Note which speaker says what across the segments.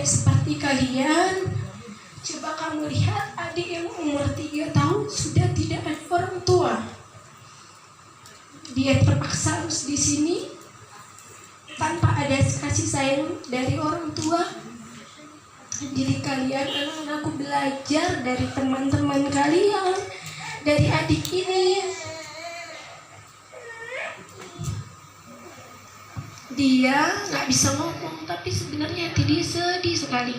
Speaker 1: yang seperti kalian. Coba kamu lihat adik yang umur 3 tahun sudah tidak ada orang tua. Dia terpaksa harus di sini tanpa ada kasih sayang dari orang tua. Jadi kalian, anak-anakku, belajar dari teman-teman kalian, dari adik ini. Dia nggak bisa ngomong, tapi sebenarnya hati dia sedih sekali.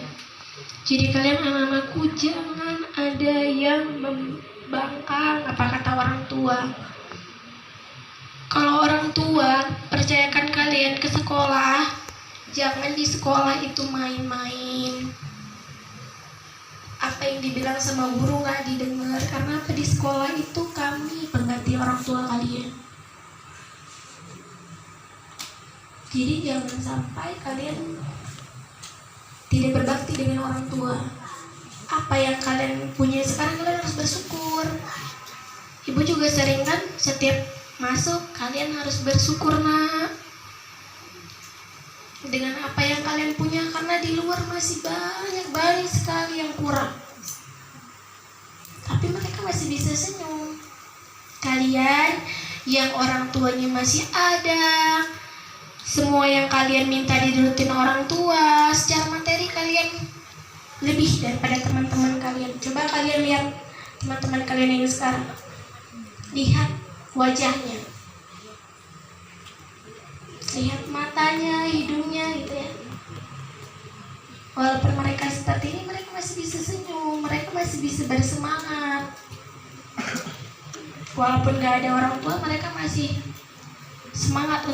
Speaker 1: Jadi kalian, anak-anakku, jangan ada yang membangkang apa kata orang tua. Kalau orang tua percayakan kalian ke sekolah, jangan di sekolah itu main-main. Apa yang dibilang sama guru nggak didengar, karena apa, di sekolah itu kami pengganti orang tua kalian. Jadi jangan sampai kalian tidak berbakti dengan orang tua. Apa yang kalian punya sekarang, kalian harus bersyukur. Ibu juga sering kan, setiap masuk kalian harus bersyukur, nak, dengan apa yang kalian punya, karena di luar masih banyak sekali yang kurang. Tapi mereka masih bisa senyum. Kalian yang orang tuanya masih ada, semua yang kalian minta dinurutin orang tua, secara materi kalian lebih daripada teman-teman kalian. Coba kalian lihat teman-teman kalian yang sekarang, lihat wajahnya, lihat matanya, hidungnya gitu ya. Walaupun mereka seperti ini, mereka masih bisa senyum, mereka masih bisa bersemangat. Walaupun gak ada orang tua, mereka masih semangat untuk